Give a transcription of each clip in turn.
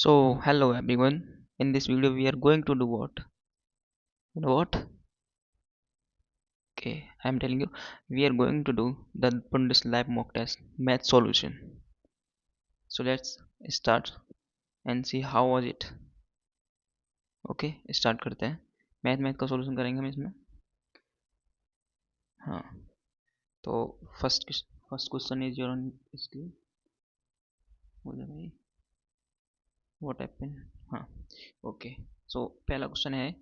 So, hello everyone. In this video, we are going to do what? You know what? Okay, I'm telling you, we are going to do the Bundeslab mock test math solution. So let's start and see how was it. Okay, start करते हैं. Math का solution करेंगे हम इसमें. हाँ, तो first question is your on screen. हो जाए भाई. What happened. हाँ, ओके. सो पहला क्वेश्चन है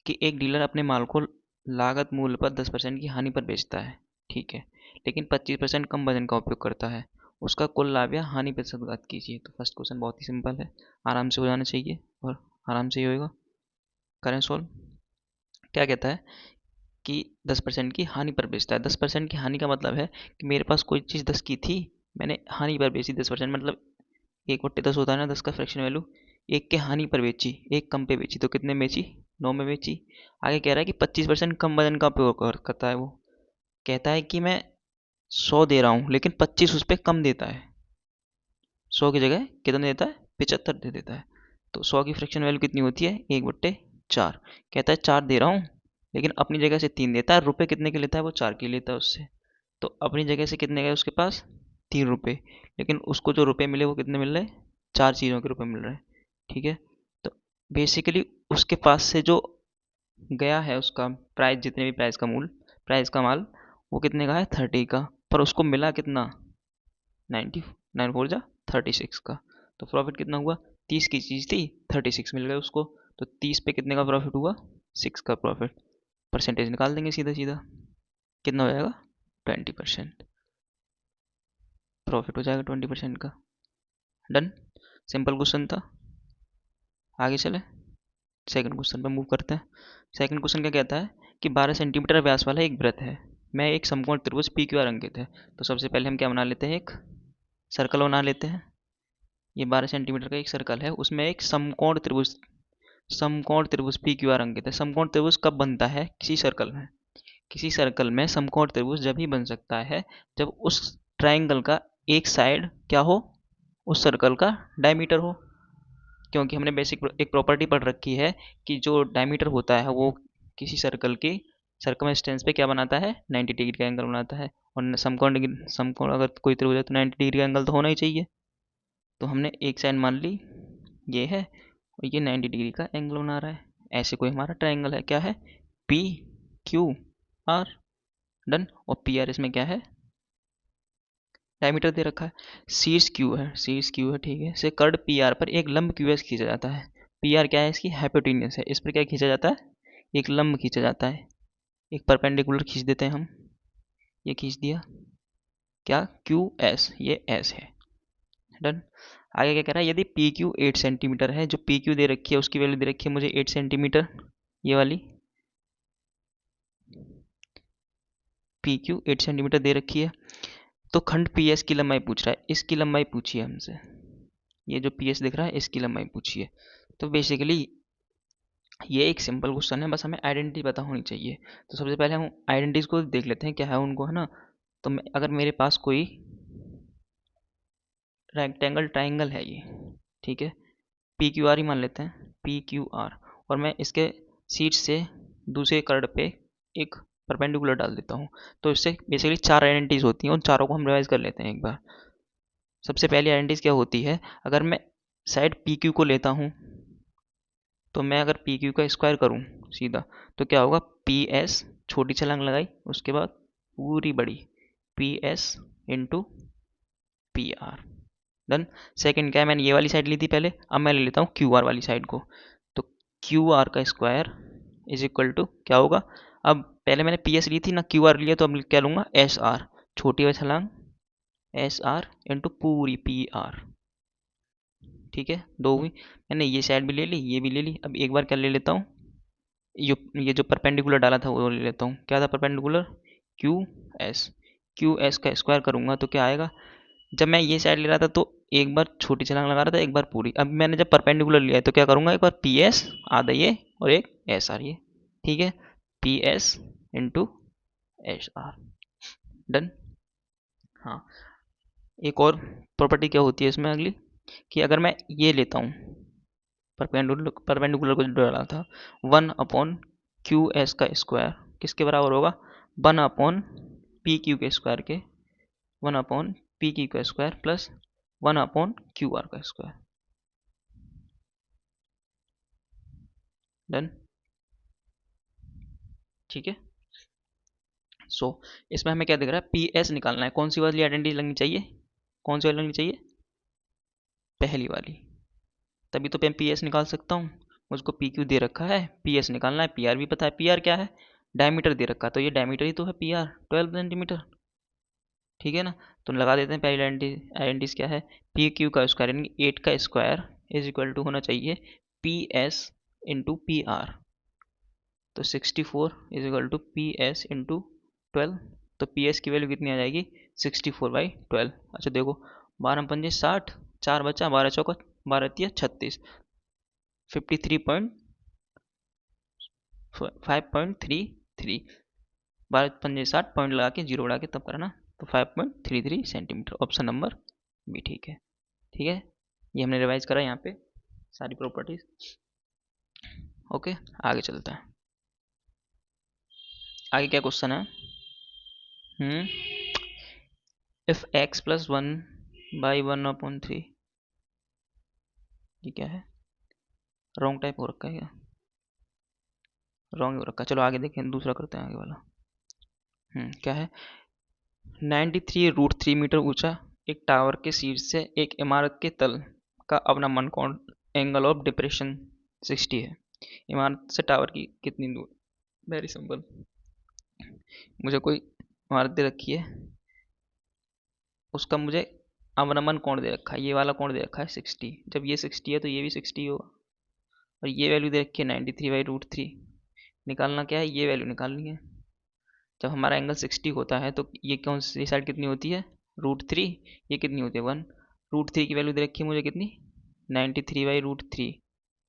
कि एक डीलर अपने माल को लागत मूल्य पर 10% की हानि पर बेचता है. ठीक है, लेकिन 25% कम वजन का उपयोग करता है. उसका कुल लाभ या हानि प्रतिशत ज्ञात कीजिए. तो फर्स्ट क्वेश्चन बहुत ही सिंपल है, आराम से हो जाना चाहिए और आराम से ही होएगा. करें सॉल्व. क्या कहता है कि 10% की हानि पर बेचता है. 10% की हानि का मतलब है कि मेरे पास कोई चीज़ 10 की थी, मैंने हानि पर बेची 10%. मतलब 1/10 होता है ना 10 का फ्रैक्शन वैल्यू. एक के हानि पर बेची, एक कम पे बेची, तो कितने में बेची? 9 में बेची. आगे कह रहा है कि 25% कम वजन का उपयोग करता है. वो कहता है कि मैं 100 दे रहा हूँ लेकिन 25 उस पर कम देता है. 100 की जगह कितना देता है? 75 दे देता है. तो 100 की फ्रैक्शन वैल्यू कितनी होती है? 1/4. कहता है 4 दे रहा हूँ लेकिन अपनी जगह से 3 देता है. रुपए कितने के लेता है? वो 4 के लेता है उससे. तो अपनी जगह से कितने गए उसके पास? 3 रुपए. लेकिन उसको जो रुपए मिले वो कितने मिल रहे हैं? 4 चीज़ों के रुपए मिल रहे हैं. ठीक है. तो बेसिकली उसके पास से जो गया है उसका प्राइस, जितने भी प्राइस का माल, वो कितने का है? 30 का. पर उसको मिला कितना? 90. 9 4 जा 36 का. तो प्रॉफिट कितना हुआ? 30 की चीज़ थी, 36 मिल गए उसको. तो 30 पे कितने का प्रॉफिट हुआ? 6 का प्रॉफिट. परसेंटेज निकाल देंगे सीधा सीधा. कितना हो जाएगा? 20%. प्रॉफिट हो जाएगा 20% का. डन. सिंपल क्वेश्चन था. आगे चले, सेकंड क्वेश्चन पे मूव करते हैं. सेकंड क्वेश्चन क्या कहता है कि 12 सेंटीमीटर व्यास वाला एक वृत्त है, मैं एक समकोण त्रिभुज पी क्यू आर अंकित है. तो सबसे पहले हम क्या बना लेते हैं? एक सर्कल बना लेते हैं. ये 12 सेंटीमीटर का एक सर्कल है, उसमें एक समकोण त्रिभुज पी क्यू आर अंकित है. समकोण त्रिभुज कब बनता है? किसी सर्कल में. किसी सर्कल में समकोण त्रिभुज जब ही बन सकता है जब उस ट्राइंगल का एक साइड क्या हो? उस सर्कल का डायमीटर हो. क्योंकि हमने बेसिक एक प्रॉपर्टी पढ़ रखी है कि जो डायमीटर होता है वो किसी सर्कल की सर्कमस्टेंस पे क्या बनाता है? 90 डिग्री का एंगल बनाता है. और समकोण अगर कोई त्रिभुज है तो 90 डिग्री का एंगल तो होना ही चाहिए. तो हमने एक साइड मान ली ये है और ये 90 डिग्री का एंगल बना रहा है. ऐसे कोई हमारा ट्राइंगल है, क्या है? P Q R. डन. और पी आर इसमें क्या है? डायमीटर दे रखा है. शीर्ष क्यू है. ठीक है. से कर्ड पी आर पर एक लंब क्यू एस खींचा जाता है. पी आर क्या है? इसकी हाइपोटेन्यूज है. इस पर क्या खींचा जाता है? एक लंब खींचा जाता है. एक परपेंडिकुलर खींच देते हैं हम. ये खींच दिया. क्या? Q S. ये एस है. डन. आगे क्या कह रहा है? यदि पी क्यू 8 सेंटीमीटर है, जो पी क्यू दे रखी है उसकी वैल्यू दे रखी है मुझे 8 सेंटीमीटर, ये वाली पी क्यू 8 सेंटीमीटर दे रखी है. तो खंड पी एस की लंबाई पूछ रहा है. इसकी लंबाई पूछिए हमसे. ये जो पी एस दिख रहा है इसकी लंबाई पूछिए. तो बेसिकली ये एक सिंपल क्वेश्चन है, बस हमें आइडेंटिटी पता होनी चाहिए. तो सबसे पहले हम आइडेंटिटीज को देख लेते हैं क्या है उनको, है ना. तो अगर मेरे पास कोई रेक्टेंगल ट्राइंगल है ये, ठीक है, पी क्यू आर ही मान लेते हैं, पी क्यू आर. और मैं इसके शीर्ष से दूसरे कर्ड पे एक परपेंडिकुलर डाल देता हूँ. तो इससे बेसिकली 4 आइडेंटिटीज होती हैं. उन चारों को हम रिवाइज कर लेते हैं एक बार. सबसे पहली आइडेंटिटीज क्या होती है? अगर मैं साइड पी क्यू को लेता हूँ तो मैं अगर पी क्यू का स्क्वायर करूँ सीधा तो क्या होगा? पी एस, छोटी छलांग लगाई, उसके बाद पूरी बड़ी, P S into P R. Done. Second क्या है? मैंने ये वाली साइड ली थी पहले, अब मैं ले लेता हूँ क्यू आर वाली साइड को. तो क्यू आर का स्क्वायर इज इक्वल टू क्या होगा? अब पहले मैंने पी एस ली थी ना, क्यू आर लिया, तो अब क्या लूँगा? एस आर, छोटी वाली छलांग एस आर इंटू पूरी पी आर. ठीक है, दो हुई. मैंने ये साइड भी ले ली, ये भी ले ली. अब एक बार क्या ले लेता हूँ? ये जो परपेंडिकुलर डाला था वो ले लेता हूँ. क्या था perpendicular? Q S. Q S का स्क्वायर करूँगा तो क्या आएगा? जब मैं ये साइड ले रहा था तो एक बार छोटी छलांग लगा रहा था, एक बार पूरी. अब मैंने जब परपेंडिकुलर लिया है तो क्या करूँगा? एक बार पी एस आधा ये और एक एस आर ये. ठीक है, P S into S R. Done. हाँ, एक और प्रॉपर्टी क्या होती है इसमें अगली? कि अगर मैं ये लेता हूँ, परपेंडिकुलर को जो डाला था, 1/QS² किसके बराबर होगा? 1/PQ² के 1/PQ² प्लस 1/QR²। डन। ठीक है। सो इसमें हमें क्या दिख रहा है? PS निकालना है। कौन सी वाली आइडेंटिटी लगनी चाहिए? कौन सी वाली लगनी चाहिए? पहली वाली। तभी तो मैं PS निकाल सकता हूँ। मुझको PQ दे रखा है, PS निकालना है, PR भी पता है। PR क्या है? डायमीटर दे रखा है, तो ये डायमीटर ही तो है PR, 12 सेंटीमीटर। ठीक है ना? तो लगा देते हैं पहली आइडेंटिटीज क्या है? PQ का स्क्वायर यानी 8 का स्क्वायर इज इक्वल टू होना चाहिए PS इंटू PR। तो 64 is equal to PS into 12। तो PS की वैल्यू कितनी आ जाएगी? 64/12। अच्छा देखो, 12×5 = 60, 4 बचा, 12×4 12×3 36, 53.533। 12×5 = 60, पॉइंट लगा के जीरो उड़ा के तब करना। तो 5.33 सेंटीमीटर, ऑप्शन नंबर बी ठीक है। ठीक है, ये हमने रिवाइज करा यहाँ पे सारी प्रॉपर्टीज। ओके, आगे चलते हैं। आगे क्या क्वेश्चन है? इफ x + 1/1/3, ये क्या है? रॉन्ग टाइप हो रखा है क्या? रॉन्ग हो रखा है। चलो आगे देखें, दूसरा करते हैं आगे वाला। क्या है? 93√3 मीटर ऊंचा एक टावर के शीर्ष से एक इमारत के तल का अवनमन कोण एंगल ऑफ डिप्रेशन 60 है। इमारत से टावर की कितनी दूर? Very simple. मुझे कोई इमारत दे रखी है, उसका मुझे अवनमन कोण दे रखा है, ये वाला कोण दे रखा है 60। जब ये 60 है तो ये भी 60 होगा। और ये वैल्यू दे रखी है 93/√3। निकालना क्या है? ये वैल्यू निकालनी है। जब हमारा एंगल 60 होता है तो ये कौन सी साइड कितनी होती है? √3। ये कितनी होती है? 1। √3 की वैल्यू दे रखी है मुझे कितनी? 93/√3।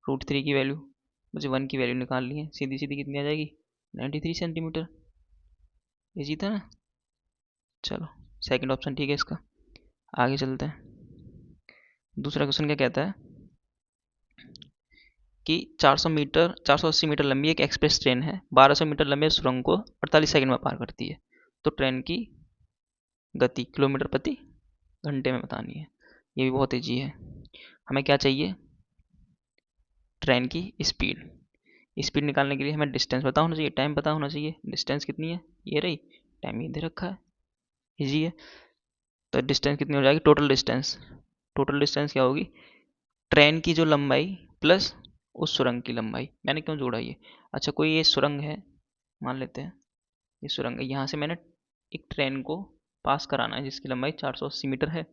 √3 की वैल्यू मुझे 1 की वैल्यू निकालनी है। सीधी सीधी कितनी आ जाएगी? 93 सेंटीमीटर। इजी था ना? चलो, सेकंड ऑप्शन ठीक है इसका। आगे चलते हैं। दूसरा क्वेश्चन क्या कहता है कि 480 मीटर लंबी एक एक्सप्रेस ट्रेन है, 1200 मीटर लंबे सुरंग को 48 सेकंड में पार करती है। तो ट्रेन की गति किलोमीटर प्रति घंटे में बतानी है। ये भी बहुत ईजी है। हमें क्या चाहिए? ट्रेन की स्पीड। स्पीड निकालने के लिए हमें डिस्टेंस पता होना चाहिए, टाइम पता होना चाहिए। डिस्टेंस कितनी है? ये रही। टाइम ये दे रखा है, ईजी है। तो डिस्टेंस कितनी हो जाएगी? Total distance. टोटल डिस्टेंस क्या होगी? ट्रेन की जो लंबाई प्लस उस सुरंग की लंबाई। मैंने क्यों जोड़ा ये? अच्छा, कोई ये सुरंग है, मान लेते हैं ये सुरंग है। यहाँ से मैंने एक ट्रेन को पास कराना है जिसकी लंबाई 480 मीटर है।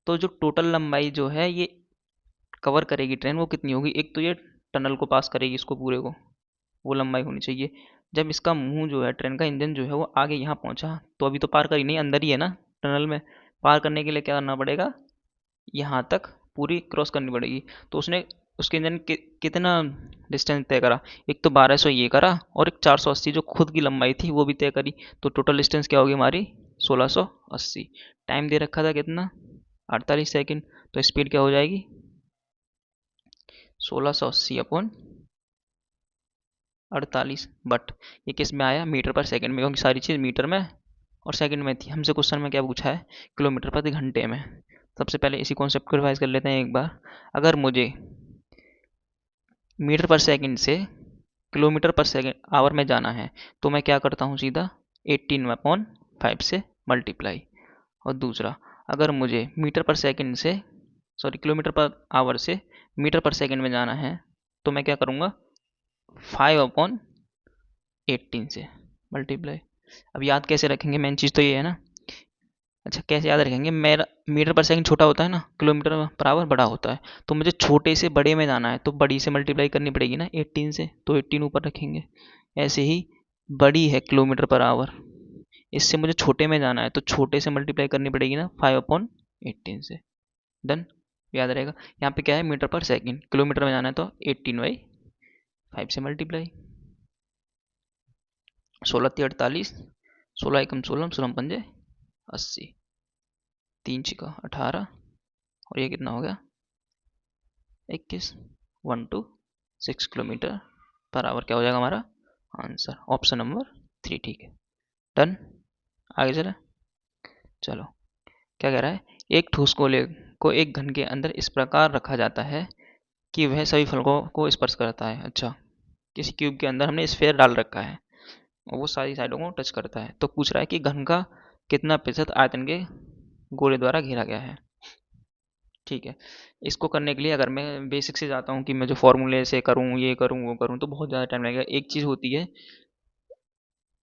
तो जो टोटल लंबाई जो है ये कवर करेगी ट्रेन, वो कितनी होगी? एक तो ये टनल को पास करेगी इसको पूरे को, वो लंबाई होनी चाहिए। जब इसका मुंह जो है, ट्रेन का इंजन जो है, वो आगे यहाँ पहुँचा, तो अभी तो पार करी नहीं, अंदर ही है ना टनल में। पार करने के लिए क्या करना पड़ेगा? यहाँ तक पूरी क्रॉस करनी पड़ेगी। तो उसने उसके इंजन कितना डिस्टेंस तय करा? एक तो 1200 ये करा, और एक 480 जो खुद की लंबाई थी वो भी तय करी। तो टोटल डिस्टेंस क्या होगी हमारी? 1680। टाइम दे रखा था कितना? 48 सेकंड। तो स्पीड क्या हो जाएगी? 1680/48। बट ये किस में आया? मीटर पर सेकंड में, क्योंकि सारी चीज़ मीटर में और सेकंड में थी। हमसे क्वेश्चन में क्या पूछा है? किलोमीटर प्रति घंटे में। सबसे पहले इसी कॉन्सेप्ट को रिवाइज कर लेते हैं एक बार। अगर मुझे मीटर पर सेकंड से किलोमीटर पर सेकंड आवर में जाना है, तो मैं क्या करता हूँ? सीधा 18/5 से मल्टीप्लाई। और दूसरा, अगर मुझे मीटर पर सेकंड से, सॉरी, किलोमीटर पर आवर से मीटर पर सेकंड में जाना है, तो मैं क्या करूँगा? 5/18 से मल्टीप्लाई। अब याद कैसे रखेंगे? मेन चीज़ तो ये है ना। अच्छा, कैसे याद रखेंगे? मेरा मीटर पर सेकंड छोटा होता है ना, किलोमीटर पर आवर बड़ा होता है। तो मुझे छोटे से बड़े में जाना है तो बड़ी से मल्टीप्लाई करनी पड़ेगी ना 18 से, तो 18 ऊपर रखेंगे। ऐसे ही बड़ी है किलोमीटर पर आवर, इससे मुझे छोटे में जाना है तो छोटे से मल्टीप्लाई करनी पड़ेगी ना 5/18 से। डन, याद रहेगा। यहाँ पे क्या है? मीटर पर सेकंड, किलोमीटर में जाना है तो 18/5 से मल्टीप्लाई। 16×3 = 48, 16 × 16, 16 × 5 = 80, 3 × 6 = 18, और ये कितना हो गया 21, 1 to 6 किलोमीटर पर आवर क्या हो जाएगा हमारा आंसर, ऑप्शन नंबर 3। ठीक है, डन। आगे चले, चलो क्या कह रहा है, एक ठोस गोले को एक घन के अंदर इस प्रकार रखा जाता है कि वह सभी फलकों को स्पर्श करता है। अच्छा, किसी क्यूब के अंदर हमने स्फेयर डाल रखा है और वो सारी साइडों को टच करता है, तो पूछ रहा है कि घन का कितना प्रतिशत आयतन के गोले द्वारा घेरा गया है। ठीक है, इसको करने के लिए अगर मैं बेसिक से जाता हूँ कि मैं जो फॉर्मूले से करूँ, ये करूँ, वो करूँ, तो बहुत ज़्यादा टाइम लगेगा। एक चीज़ होती है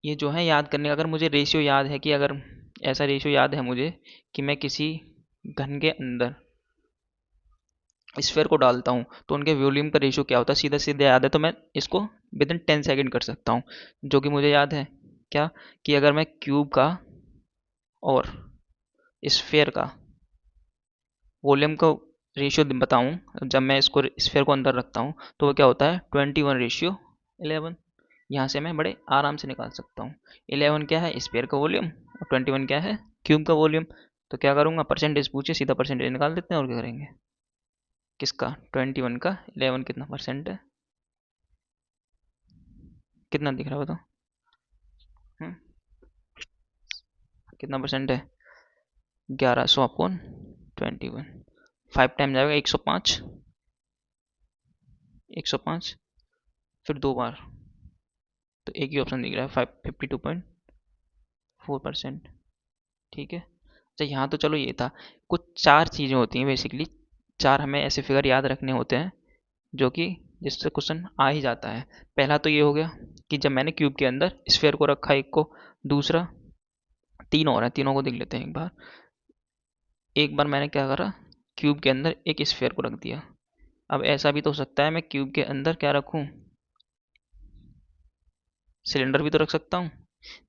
ये जो है याद करने का, अगर मुझे रेशियो याद है कि अगर ऐसा रेशियो याद है मुझे कि मैं किसी घन के अंदर स्फेयर को डालता हूँ तो उनके वॉल्यूम का रेशियो क्या होता है, सीधा सीधा याद है, तो मैं इसको विद इन 10 सेकेंड कर सकता हूँ। जो कि मुझे याद है क्या, कि अगर मैं क्यूब का और स्फेयर का वॉल्यूम को रेशियो बताऊँ, जब मैं इसको स्फेयर को अंदर रखता हूँ तो वो क्या होता है 21:11। यहाँ से मैं बड़े आराम से निकाल सकता हूँ। 11 क्या है स्फेयर का वॉल्यूम और 21 क्या है क्यूब का वॉल्यूम। तो क्या करूँगा, परसेंटेज पूछे सीधा परसेंटेज निकाल देते हैं, और क्या करेंगे, किसका 21 का 11 कितना परसेंट है, कितना दिख रहा है बताओ, कितना परसेंट है 1100/21। 5 टाइम जाएगा 105, 105 फिर 2 बार, तो एक ही ऑप्शन दिख रहा है 52.4%। ठीक है, अच्छा यहाँ तो चलो ये था। कुछ 4 चीज़ें होती हैं बेसिकली, 4 हमें ऐसे फिगर याद रखने होते हैं जो कि जिससे क्वेश्चन आ ही जाता है। पहला तो ये हो गया कि जब मैंने क्यूब के अंदर स्फेयर को रखा एक को, दूसरा 3 और है, तीनों को देख लेते हैं एक बार। एक बार मैंने क्या करा, क्यूब के अंदर एक स्फेयर को रख दिया। अब ऐसा भी तो हो सकता है मैं क्यूब के अंदर क्या रखूं, सिलेंडर भी तो रख सकता हूँ।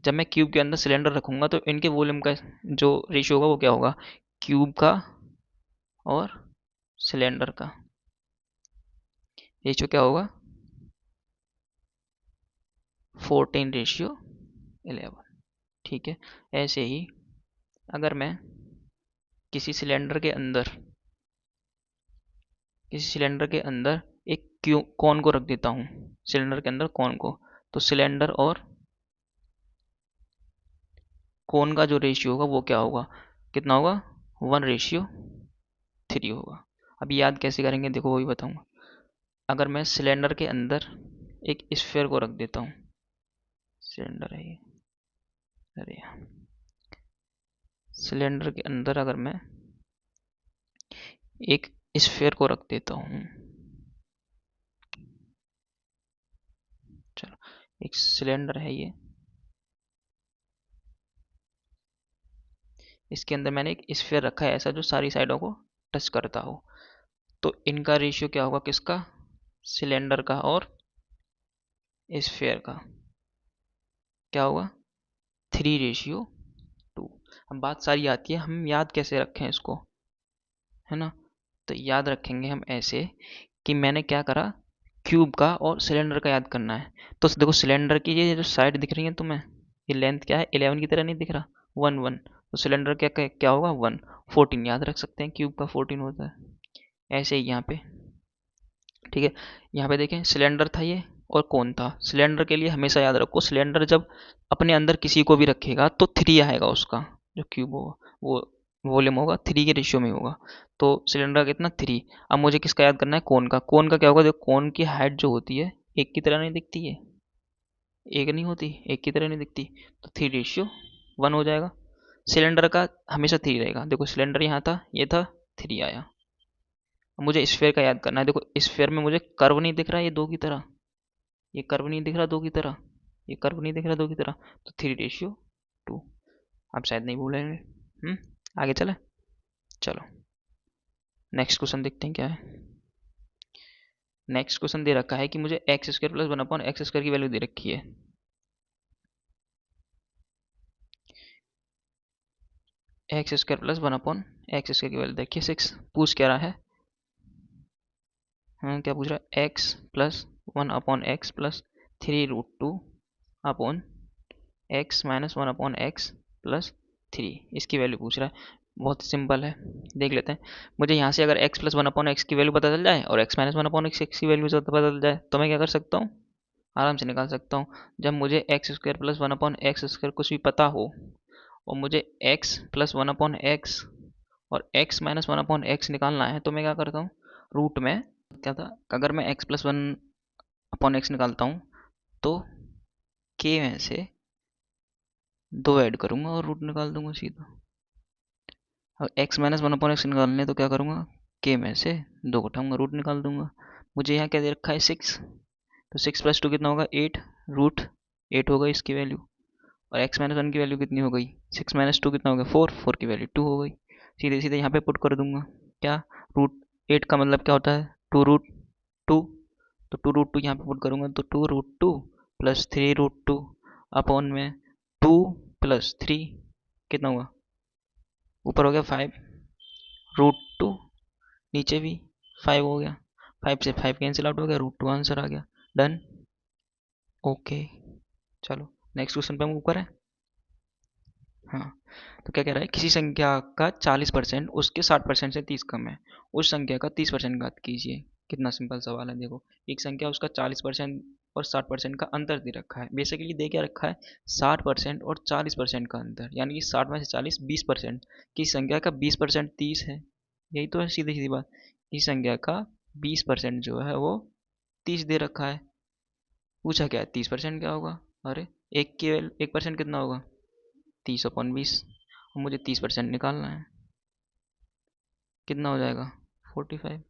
जब मैं क्यूब के अंदर सिलेंडर रखूंगा तो इनके वॉल्यूम का जो रेशियो होगा वो क्या होगा, क्यूब का और सिलेंडर का रेशियो क्या होगा 14:11। ठीक है, ऐसे ही अगर मैं किसी सिलेंडर के अंदर एक क्यू कौन को रख देता हूँ, सिलेंडर के अंदर कौन को, तो सिलेंडर और कोन का जो रेशियो होगा वो क्या होगा, कितना होगा 1:3 होगा। अभी याद कैसे करेंगे देखो, वो भी बताऊंगा। अगर मैं सिलेंडर के अंदर एक स्फेयर को रख देता हूँ, सिलेंडर है ये, अरे सिलेंडर के अंदर अगर मैं एक स्फेयर को रख देता हूँ, चलो एक सिलेंडर है ये, इसके अंदर मैंने एक स्फेयर रखा है ऐसा जो सारी साइडों को टच करता हो, तो इनका रेशियो क्या होगा, किसका, सिलेंडर का और स्फेयर का क्या होगा 3:2। अब बात सारी आती है हम याद कैसे रखें इसको, है ना। तो याद रखेंगे हम ऐसे कि मैंने क्या करा, क्यूब का और सिलेंडर का याद करना है। तो देखो सिलेंडर की ये जो साइड दिख रही है तुम्हें, ये लेंथ क्या है 11 की तरह नहीं दिख रहा, 1 1, तो सिलेंडर क्या क्या होगा 1, 14 याद रख सकते हैं, क्यूब का 14 होता है। ऐसे ही यहाँ पे, ठीक है, यहाँ पे देखें सिलेंडर था ये और कौन था, सिलेंडर के लिए हमेशा याद रखो सिलेंडर जब अपने अंदर किसी को भी रखेगा तो 3 आएगा उसका, जो क्यूब होगा वो वॉल्यूम होगा 3 के रेशियो में होगा। तो सिलेंडर का कितना 3। अब मुझे किसका याद करना है, कोन का। कोन का क्या होगा, देखो कोन की हाइट जो होती है एक की तरह नहीं दिखती है, एक नहीं होती, एक की तरह नहीं दिखती, तो 3:1 हो जाएगा। सिलेंडर का हमेशा 3 रहेगा, देखो सिलेंडर यहाँ था, ये था, 3 आया। अब मुझे स्फेयर का याद करना है, देखो स्फेयर में मुझे कर्व नहीं दिख रहा ये 2 की तरह, ये कर्व नहीं दिख रहा 2 की तरह, ये कर्व नहीं दिख रहा 2 की तरह, तो 3:2। आप शायद नहीं भूलेंगे। आगे चले, चलो नेक्स्ट क्वेश्चन देखते हैं क्या है। नेक्स्ट क्वेश्चन दे रखा है कि मुझे x² + 1/x² की वैल्यू दे रखी है। x² + 1/x² की वैल्यू देखिए 6। पूछ क्या रहा है, क्या पूछ रहा है, x+1/x+3√2/x - 1/x+3 इसकी वैल्यू पूछ रहा है। बहुत सिंपल है, देख लेते हैं। मुझे यहाँ से अगर x plus one upon x की वैल्यू पता चल जाए और x minus one upon x की वैल्यू पता चल जाए तो मैं क्या कर सकता हूँ, आराम से निकाल सकता हूँ। जब मुझे x square plus one upon x square कुछ भी पता हो और मुझे x plus one upon x और x minus one upon x निकालना है तो मैं क्या करता हूँ, रूट में क्या था, अगर मैं x plus one upon x निकालता हूँ तो k में से दो ऐड करूंगा और रूट निकाल दूंगा सीधा। अब x minus one upon x निकालने तो क्या करूंगा, k में से दो घटाऊंगा रूट निकाल दूंगा। मुझे यहाँ क्या दे रखा है, सिक्स, तो सिक्स प्लस टू कितना होगा, एट, रूट एट होगा इसकी वैल्यू। और एक्स माइनस वन की वैल्यू कितनी हो गई, सिक्स माइनस टू कितना हो गया, फोर, फोर की वैल्यू टू हो गई। सीधे सीधे यहाँ पे पुट कर दूंगा, क्या, रूट एट का मतलब क्या होता है, टू रूट टू, तो टू रूट टू यहाँ पे पुट करूंगा तो two root two plus three root two upon में टू प्लस थ्री कितना हुआ, ऊपर हो गया फाइव रूट टू, नीचे भी फाइव हो गया, फाइव से फाइव कैंसिल आउट हो गया, रूट टू आंसर आ गया। Done, okay. चलो नेक्स्ट क्वेश्चन पे हम ऊपर है। हाँ, तो क्या कह रहा है, किसी संख्या का 40% उसके 60% से 30 कम है, उस संख्या का 30% घात कीजिए। कितना सिंपल सवाल है, देखो एक संख्या उसका 40% और 60% का अंतर दे रखा है, बेसिकली दे क्या रखा है, 60% और 40% का अंतर, यानी कि 60 में से 40 20%, की संख्या का 20% 30 है, यही तो है सीधी सीधी बात। इस संख्या का 20% जो है वो 30 दे रखा है, पूछा क्या है 30% क्या होगा, अरे एक के 1% कितना होगा, 30/20, और मुझे 30% निकालना है, कितना हो जाएगा, 45।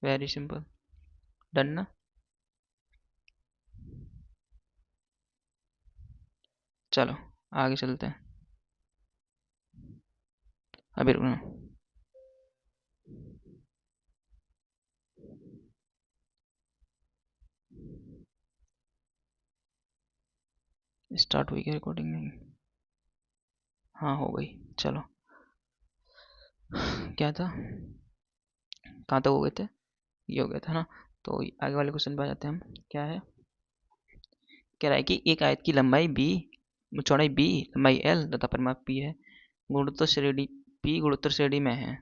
वेरी सिंपल, डन ना। चलो आगे चलते हैं, अभी रुकना, स्टार्ट हुई क्या रिकॉर्डिंग, नहीं, हाँ हो गई। चलो, क्या था, कहाँ तक हो गए थे, ये हो गया था ना। तो आगे वाले क्वेश्चन पे आ जाते हैं हम, क्या है, कह रहा है कि एक आयत की लंबाई बी, चौड़ाई बी, लंबाई एल तथा परिमाप पी है, गुणोत्तर श्रेणी पी गुणोत्तर श्रेणी में है,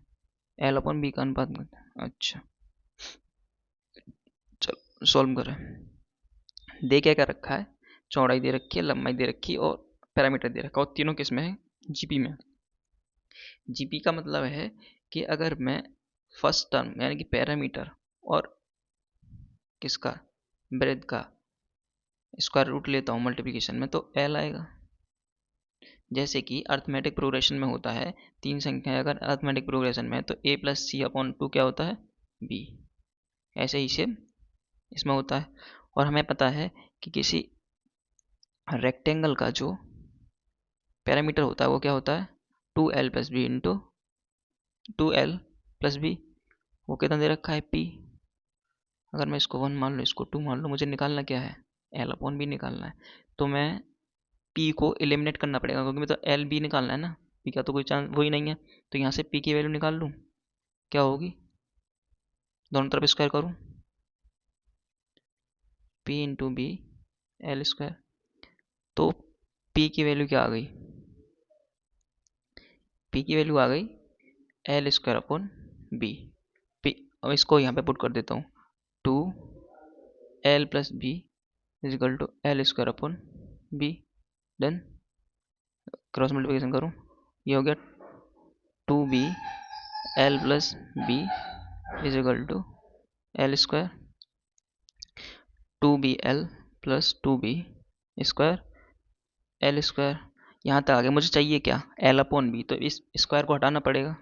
एल अपन बी का अनुपात करते हैं। अच्छा, चलो सॉल्व करें। दे क्या क्या रखा है, चौड़ाई दे रखी है, लंबाई दे रखी है और पैरामीटर दे रखा है, और तीनों किस में है, जीपी में। जीपी का मतलब है कि अगर मैं फर्स्ट टर्म यानी कि पैरामीटर और किसका, ब्रेथ का स्क्वायर रूट लेता हूँ मल्टीप्लिकेशन में तो एल आएगा। जैसे कि अर्थमेटिक प्रोग्रेशन में होता है, तीन संख्याएं अगर अर्थमेटिक प्रोग्रेशन में है तो ए प्लस सी अपॉन टू क्या होता है, बी, ऐसे ही सेम इसमें होता है। और हमें पता है कि किसी रेक्टेंगल का जो पैरामीटर होता है वो क्या होता है, two L plus B into two L plus B, वो कितना दे रखा है, पी। अगर मैं इसको वन मान लूँ इसको टू मान लूँ, मुझे निकालना क्या है, एल अपॉन बी निकालना है। तो मैं पी को एलिमिनेट करना पड़ेगा क्योंकि मैं तो एल बी निकालना है ना, पी का तो कोई चांस वही नहीं है। तो यहाँ से पी की वैल्यू निकाल लूँ, क्या होगी, दोनों तरफ स्क्वायर करूँ, P into B L square, तो पी की वैल्यू क्या आ गई, पी की वैल्यू आ गई L square upon B. P, अब इसको यहाँ पे पुट कर देता हूँ, two L plus B equal to L square upon B. Done, cross multiplication करूँ, ये हो गया two B L plus B equal to L square, two B L plus two B square L square. यहाँ तक आगे मुझे चाहिए क्या, एल अपॉन बी, तो इस स्क्वायर को हटाना पड़ेगा।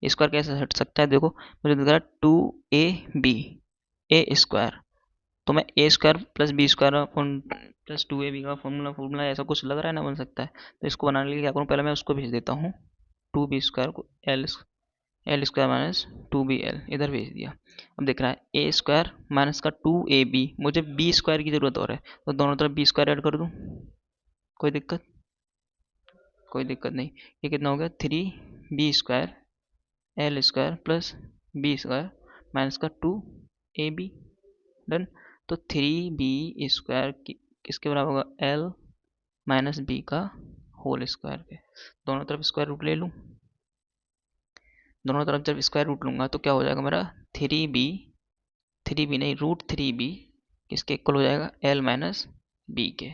स्क्वायर कैसे हट सकता है, देखो मुझे दिख रहा है two A B A square, तो मैं A square plus B square upon plus two A B का फॉर्मूला फॉर्मूला ऐसा कुछ लग रहा है ना, बन सकता है। तो इसको बनाने के लिए क्या करूँ, पहले मैं उसको भेज देता हूँ, टू बी स्क्वायर को L L square minus two B L इधर भेज दिया। अब देख रहा है ए स्क्वायर माइनस का टू ए बी, मुझे बी स्क्वायर की जरूरत और है, तो दोनों तरफ बी स्क्वायर ऐड कर दूँ, कोई दिक्कत, कोई दिक्कत नहीं। ये कितना हो गया, three B square L square plus B square minus का टू ए बी। डन, तो थ्री बी स्क्वायर किसके बराबर होगा, एल माइनस बी का होल स्क्वायर के दोनों तरफ स्क्वायर रूट ले लूँ। दोनों तरफ जब स्क्वायर रूट लूँगा तो क्या हो जाएगा मेरा, 3b नहीं √3b किसके इक्वल हो जाएगा, l माइनस बी के।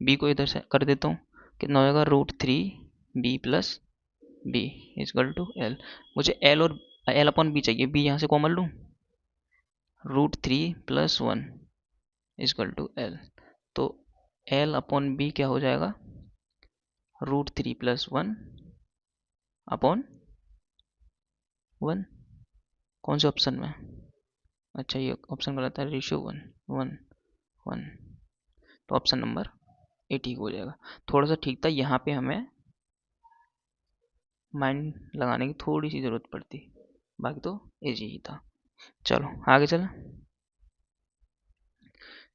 b को इधर से कर देता हूँ, कितना हो जाएगा, √3b plus B equal to l। मुझे l और l अपॉन बी चाहिए, b यहाँ से कॉमन लूँ, √3 प्लस 1 इजकल टू l। तो l अपॉन बी क्या हो जाएगा, √3 प्लस 1 अपॉन 1। कौन से ऑप्शन में, अच्छा ये ऑप्शन गलत है, रेशियो 1 1 1, तो ऑप्शन नंबर ए ठीक हो जाएगा। थोड़ा सा ठीक था, यहाँ पे हमें माइंड लगाने की थोड़ी सी ज़रूरत पड़ती, बाकी तो इजी ही था। चलो आगे चलें।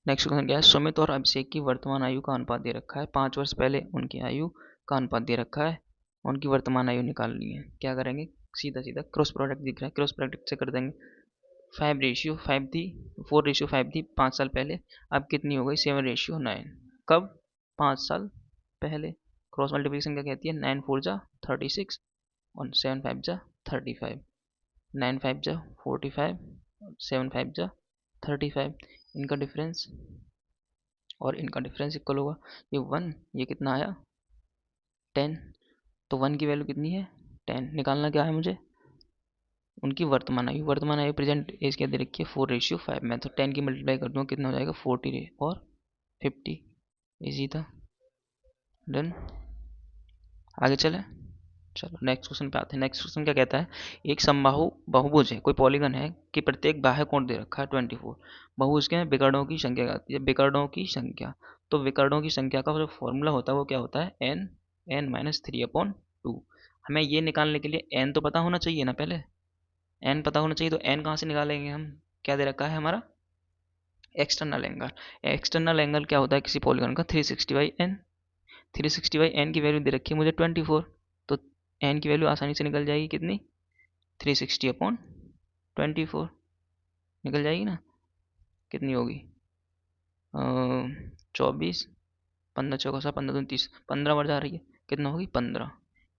नेक्स्ट क्वेश्चन क्या है, सुमित और अभिषेक की वर्तमान आयु का अनुपात दे रखा है, 5 वर्ष पहले उनकी आयु का अनुपात दे रखा है, उनकी वर्तमान आयु निकालनी है। क्या करेंगे, सीधा सीधा क्रॉस प्रोडक्ट दिख रहा है, क्रॉस प्रोडक्ट से कर देंगे। 5:5 थी, 4:5 थी 5 साल पहले, अब कितनी हो गई, 7:9। कब, 5 साल पहले। क्रॉस मल्टीप्लिकेशन क्या कहती है, 9 4 जा 36 और 7 5 जा 35, 9 5 जा 45, 7 5 जा 35, इनका डिफरेंस और इनका डिफरेंस इक्वल होगा ये 1, ये कितना आया 10। तो 1 की वैल्यू कितनी है 10, निकालना क्या है मुझे, उनकी वर्तमान आयु प्रेजेंट एज क्या दे रखी है 4:5। मैं तो 10 की मल्टीप्लाई कर दूंगा, कितना हो जाएगा 40 और 50, इजी था, डन। आगे चले, चलो नेक्स्ट क्वेश्चन पे आते हैं। नेक्स्ट क्वेश्चन क्या कहता है, एक समबाहु बहुभुज है, कोई पॉलीगन है कि प्रत्येक बाह्य कोण दे रखा है 24। बहुभुज के विकर्णों की संख्या आती है, विकर्णों की संख्या, तो विकर्णों की संख्या का जो फॉर्मूला होता है वो क्या होता है, n-3/2। हमें ये निकालने के लिए n तो पता होना चाहिए ना, पहले n पता होना चाहिए, तो n कहाँ से निकालेंगे हम, क्या दे रखा है हमारा एक्सटर्नल एंगल। एक्सटर्नल एंगल क्या होता है किसी पॉलीगन का, 360/n। 360/n की वैल्यू दे रखी है मुझे 24, तो n की वैल्यू आसानी से निकल जाएगी, कितनी 360/24 निकल जाएगी ना, कितनी होगी 24, 15×4 = 15×2 = 30, 15 बार जा रही है, कितना होगी 15।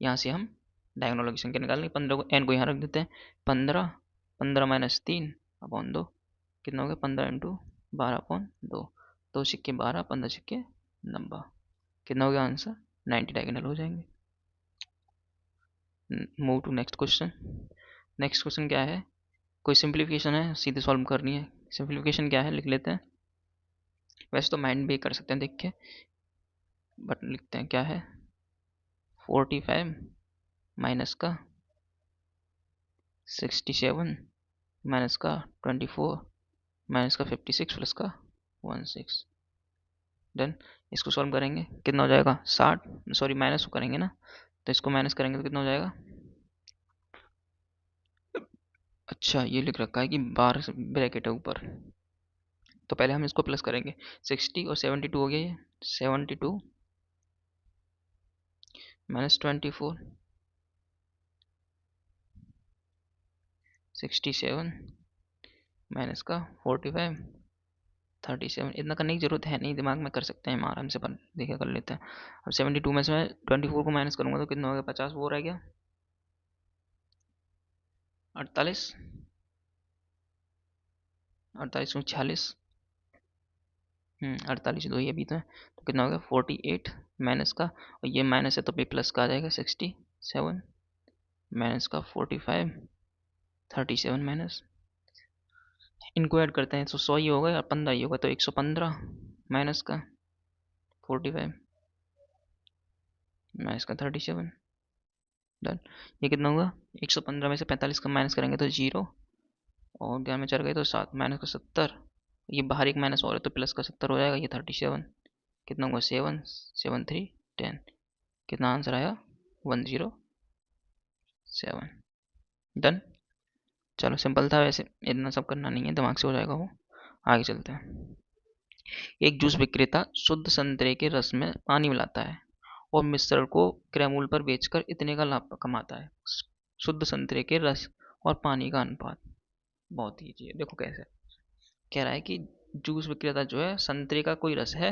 यहाँ से हम डायगोनल की संख्या निकालेंगे, 15 को n को यहाँ रख देते हैं, 15 15-3/2 कितना हो गया, 15×12/2, 2×12 15×9, कितना हो गया आंसर 90 डायगोनल हो जाएंगे। Move to next question. Next question क्या है, कोई सिंप्लीफिकेशन है, सीधे सॉल्व करनी है। सिंप्लीफिकेशन क्या है लिख लेते हैं, वैसे तो माइंड भी कर सकते हैं देख के, बट लिखते हैं क्या है, 45 माइनस का 67 माइनस का 24 माइनस का 56 प्लस का 16, डन। इसको सॉल्व करेंगे कितना हो जाएगा 60, सॉरी माइनस करेंगे ना, तो इसको माइनस करेंगे तो कितना हो जाएगा, अच्छा ये लिख रखा है कि 12 ब्रैकेट है ऊपर, तो पहले हम इसको प्लस करेंगे, 60 और 72 हो गया, ये 72 माइनस 24 67 माइनस का 45 37, इतना करने की जरूरत है नहीं, दिमाग में कर सकते हैं हम आराम से, पर देखा कर लेते हैं। अब 72 में से मैं 24 को माइनस करूंगा तो कितना हो गया 50, वो रह गया 48, 48 में 46, 48 दो ये भी तो कितना हो गया 48 माइनस का, और ये माइनस है तो भी प्लस का आ जाएगा 67 माइनस का 45 37 माइनस, इनको ऐड करते हैं तो 100 ही होगा या 15 ही होगा, तो 115 माइनस का 45 माइनस का 37, डन। ये कितना होगा 115 में से 45 का माइनस करेंगे तो 0, और 11 में 4 गए तो 7 माइनस का 70, ये बाहर एक माइनस और है तो प्लस का 70 हो जाएगा, ये 37, कितना होगा 7 7 3 10, कितना आंसर आया 107, डन। चलो सिंपल था, वैसे इतना सब करना नहीं है, दिमाग से हो जाएगा वो। आगे चलते हैं। एक जूस विक्रेता शुद्ध संतरे के रस में पानी मिलाता है और मिश्रण को क्रय पर बेचकर इतने का लाभ कमाता है। शुद्ध संतरे के रस और पानी का अनुपात, बहुत ईजी है, देखो कैसे कह रहा है कि जूस विक्रेता जो है, संतरे का कोई रस है,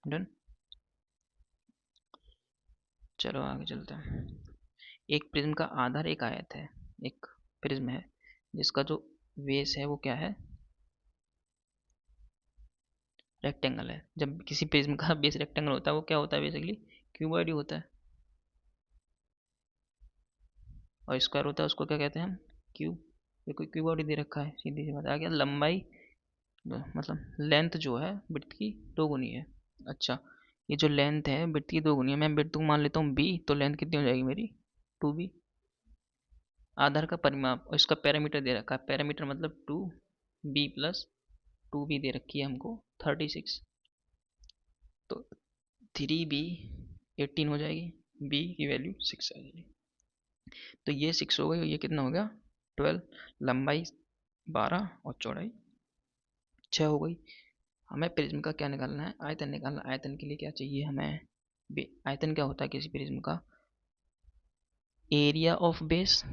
डन। चलो आगे चलते हैं। एक प्रिज्म का आधार एक आयत है। एक प्रिज्म है जिसका जो बेस है वो क्या है, रेक्टेंगल है। जब किसी प्रिज्म का बेस रेक्टेंगल होता है वो क्या होता है, बेसिकली क्यूबॉइड ही होता है। और स्क्वायर होता है उसको क्या कहते हैं हम, क्यूब। ये कोई क्यूबॉइड ही दे रखा है, सीधी सी बात आ गया। लंबाई मतलब लेंथ जो है विड्थ की दो गुनी है। अच्छा, ये जो लेंथ है विड्थ की दो गुनी है, मैं विड्थ को मान लेता हूँ बी, तो लेंथ कितनी हो जाएगी मेरी, 2b। आधार का परिमाप और इसका पैरामीटर दे रखा है, पैरामीटर मतलब 2b प्लस 2b दे रखी है हमको 36। तो 3b 18 हो जाएगी, b की वैल्यू 6 आ जाएगी। तो ये 6 हो गई और ये कितना हो गया 12। लंबाई 12 और चौड़ाई 6 हो गई। हमें प्रिज्म का क्या निकालना है, आयतन निकालना। आयतन के लिए क्या चाहिए हमें, आयतन क्या होता है किसी प्रिज्म का, area of base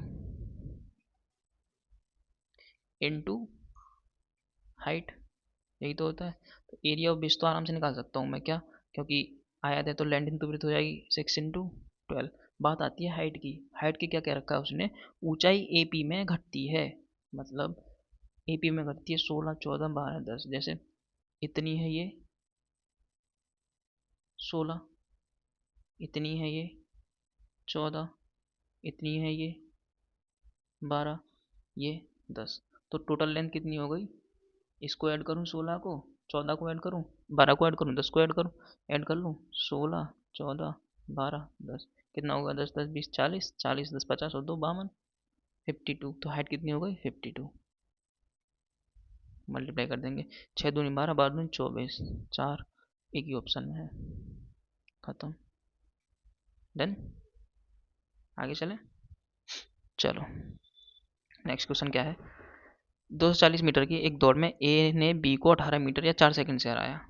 into height, यही तो होता है। तो एरिया ऑफ बेस तो आराम से निकाल सकता हूँ मैं क्या, क्योंकि आयत है तो लेंथ इंटू ब्रेथ हो जाएगी 6 इंटू 12। बात आती है हाइट की। हाइट की क्या क्या रखा है उसने, ऊंचाई एपी में घटती है, मतलब एपी में घटती है 16 14 12 10। जैसे इतनी है ये 16, इतनी है ये 14, इतनी है ये 12, ये 10। तो टोटल लेंथ कितनी हो गई, इसको ऐड करूँ 16 को, 14 को ऐड करूँ, 12 को ऐड करूँ, 10 को ऐड करूँ, ऐड कर लूँ 16 14 12 10। कितना होगा 10 10 20 40, 40 10 50 और 2 52, 52। तो हाइट कितनी हो गई 52। मल्टीप्लाई कर देंगे, 6 दूनी 12 12 दूनी 24, 4 एक ही ऑप्शन में है। खत्म, डन। आगे चले, चलो नेक्स्ट क्वेश्चन क्या है। 240 मीटर की एक दौड़ में ए ने बी को 18 मीटर या 4 सेकंड से हराया।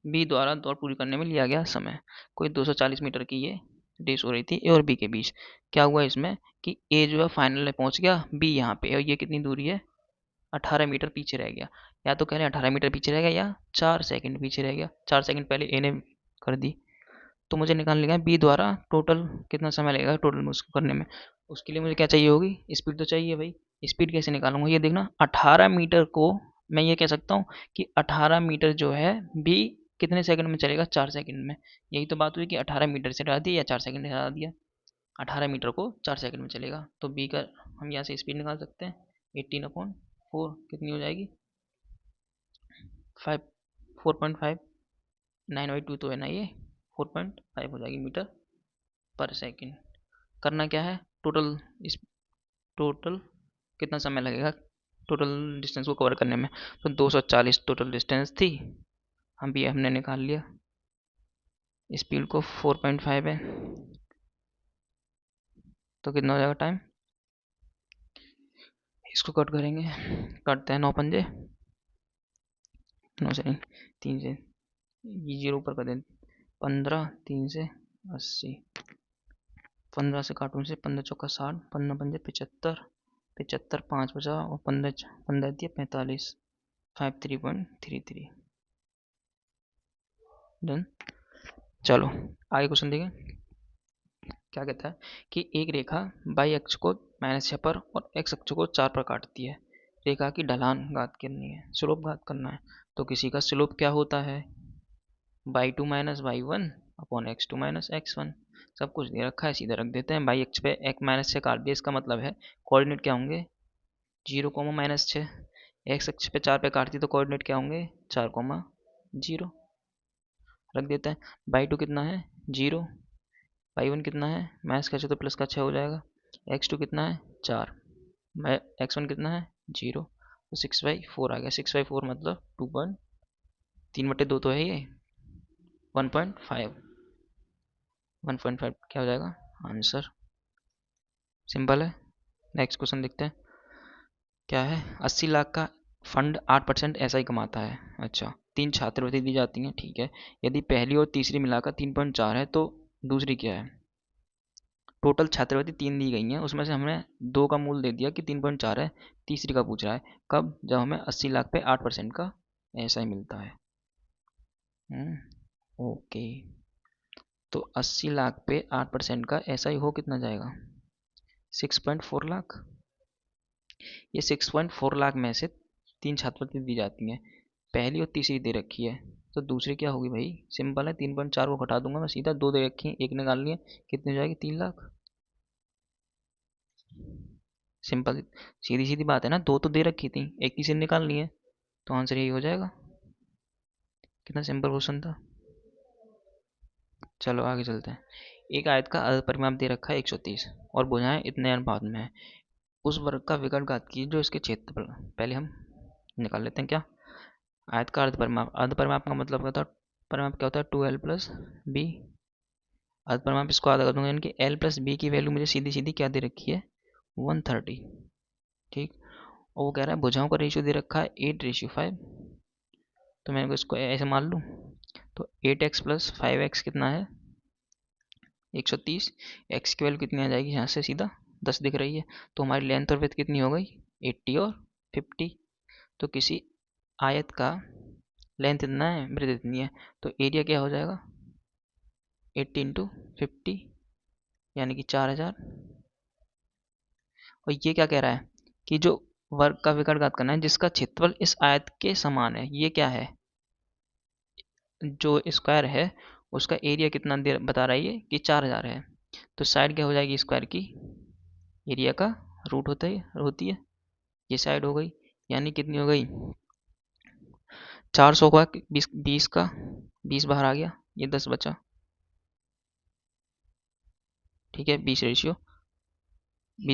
बी द्वारा दौड़ पूरी करने में लिया गया समय। कोई 240 मीटर की ये रेस हो रही थी ए और बी के बीच। क्या हुआ इसमें कि ए जो है फाइनल में पहुंच गया, बी यहाँ पे, और ये कितनी दूरी है 18 मीटर पीछे रह गया। या तो कह रहे हैं 18 मीटर पीछे रह गया या 4 सेकंड पीछे रह गया। 4 सेकंड पहले ए ने कर दी। तो मुझे निकाल लेगा बी द्वारा टोटल कितना समय लगेगा टोटल उसको करने में। उसके लिए मुझे क्या चाहिए होगी, स्पीड तो चाहिए भाई। स्पीड कैसे निकालूंगा, ये देखना 18 मीटर को मैं ये कह सकता हूँ कि 18 मीटर जो है बी कितने सेकंड में चलेगा, 4 सेकंड में। यही तो बात हुई कि 18 मीटर से हटा दिया या 4 सेकंड से हटा दिया। 18 मीटर को 4 सेकंड में चलेगा, तो बी का हम यहाँ से स्पीड निकाल सकते हैं। 18/4 कितनी हो जाएगी, 5 4.5, 9/2 तो है ना ये, 4.5 हो जाएगी मीटर पर सेकंड। करना क्या है, टोटल इस टोटल कितना समय लगेगा टोटल डिस्टेंस को कवर करने में। तो 240 टोटल डिस्टेंस थी, हम भी हमने निकाल लिया। स्पीड को 4.5 है, तो कितना हो जाएगा टाइम, इसको कट करेंगे, कटते हैं 9 पंजे, 9 से 3 से ये जीरो ऊपर कर दें, 15 3 से 80, 15 से काटूं से 15 चौका 60, 15 पंजे 75, 75 5 बचा और 15 15 दिए 45, 53.33। डन। चलो आगे क्वेश्चन देखें। क्या कहता है कि एक रेखा बाई अक्ष को -6 पर और एक्स अक्ष को 4 पर काटती है। रेखा की ढलान ज्ञात करनी है, स्लोप ज्ञात करना है। तो किसी का स्लोप क्या होता है, y2 minus y1 upon x2 minus x1। सब कुछ दे रखा है, सीधा रख देते हैं। बाई अक्ष पे एक माइनस 6 काट दिया, इसका मतलब है कोऑर्डिनेट क्या होंगे 0, -6। एक्स अक्ष पे 4 पे काटती तो कोऑर्डिनेट क्या होंगे 4, 0 रख देते हैं। y2 कितना है 0, y1 कितना है माइनस का 6 तो प्लस का 6 हो जाएगा, x2 कितना है 4, x1 कितना है 0, तो 6/4 आ गया। 6/4 मतलब 2.3/2 तो है ये, 1.5, 1.5 क्या हो जाएगा आंसर। सिंपल है। नेक्स्ट क्वेश्चन देखते हैं क्या है। 80 लाख का फंड 8% ऐसा ही कमाता है। अच्छा, 3 छात्रवृत्ति दी जाती हैं, ठीक है। यदि पहली और तीसरी मिलाकर 3.4 है तो दूसरी क्या है। टोटल छात्रवृत्ति 3 दी गई हैं, उसमें से हमने 2 का मूल दे दिया कि 3.4 है। तीसरी का पूछ रहा है कब, जब हमें 80 लाख पे 8% का ऐसा ही मिलता है। ओके, तो 80 लाख पे 8% का ऐसा ही हो कितना जाएगा? 6.4 लाख। ये 6.4 लाख में से 3 छात्रवृत्ति दी जाती हैं, पहली और तीसरी दे रखी है, तो दूसरी क्या होगी भाई? सिंपल है, 3.4 को घटा दूंगा मैं सीधा, दो दे रखी है, एक निकालनी है, कितनी हो जाएगी? 3 लाख। सिंपल, सीधी सीधी बात है ना, दो तो दे रखी थी, एक तीसरी निकालनी है, तो आंसर यही हो जाएगा। कितना सिंपल क्वेश्चन था। चलो आगे चलते हैं। एक आयत का अर्ध परिमाप दे रखा है 130 और भुजाएं इतने अनुपात में है, उस वर्ग का विकट घात कीजिए जो इसके क्षेत्रफल। पहले हम निकाल लेते हैं क्या। आयत का अर्ध परिमाप, अर्ध परिमाप का मतलब क्या होता है? परिमाप क्या होता है? 2l+b। अर्ध परिमाप इसको आधा कर दूंगा, यानी कि l+b की वैल्यू मुझे सीधी सीधी क्या दे रखी है? 130। ठीक, और वो कह रहा है भुजाओं का रेशियो दे रखा है 8:5, तो मैं इसको ऐसे मान लूँ, तो 8x + 5x कितना है? 130। x की वैल्यू कितनी आ जाएगी यहाँ से? सीधा 10 दिख रही है, तो हमारी लेंथ और विड्थ कितनी हो गई? 80 और 50। तो किसी आयत का लेंथ इतना है, ब्रेथ इतनी है, तो एरिया क्या हो जाएगा? 80 × 50, यानी कि 4000। और ये क्या कह रहा है कि जो वर्ग का विकट घात करना है जिसका क्षेत्रफल इस आयत के समान है, ये क्या है? जो स्क्वायर है उसका एरिया कितना दे बता रहा है ये कि 4000 है, तो साइड क्या हो जाएगी स्क्वायर की? एरिया का रूट होती है, ये साइड हो गई, यानी कितनी हो गई? 400 का 20 का 20 बाहर आ गया, ये 10 बचा। ठीक है, 20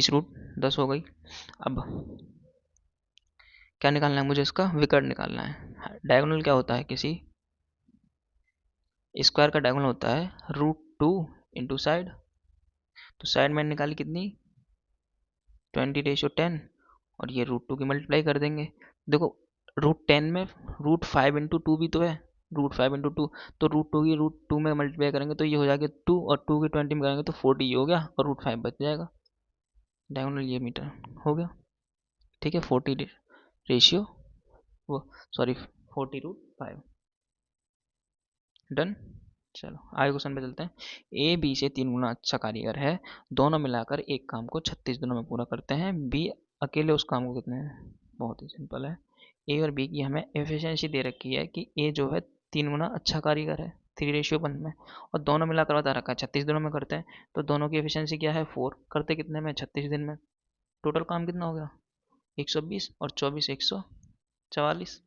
रूट 10 हो गई। अब क्या निकालना है मुझे? इसका विकर्ण निकालना है। डायगोनल क्या होता है? किसी स्क्वायर का डायगोनल होता है √2 इंटू साइड, तो साइड मैंने निकाली कितनी? 20:10, और ये √2 की मल्टीप्लाई कर देंगे। देखो, √10 में √5 × 2 भी तो है, √5 × 2, तो √2 की √2 में मल्टीप्लाई करेंगे तो ये हो जाएगा 2, और 2 की 20 में करेंगे तो 40 हो गया, और √5 बच जाएगा। डायगोनल ये मीटर हो गया। ठीक है, 40 रेशियो, वो सॉरी 40√5। डन। चलो आगे क्वेश्चन पे चलते हैं। ए बी से 3 गुना अच्छा कारीगर है, दोनों मिलाकर एक काम को 36 दिनों में पूरा करते हैं, बी अकेले उस काम को कितने? बहुत ही सिंपल है, ए और बी की हमें एफिशिएंसी दे रखी है कि ए जो है 3 गुना अच्छा कारीगर है, 3:1 में, और दोनों मिलाकर बता रखा है 36 दिनों में करते हैं, तो दोनों की एफिशिएंसी क्या है? 4। करते कितने में? 36 दिन में। टोटल काम कितना हो गया? 120, और 24 144,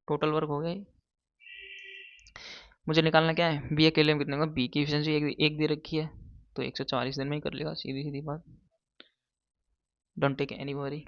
टोटल वर्क हो गया। मुझे निकालना क्या है? बी अकेले में कितने होगा? बी की एफिशिएंसी एक दे रखी है, तो 140 दिन में ही कर लेगा, सीधी सीधी बात। Don't take any worry.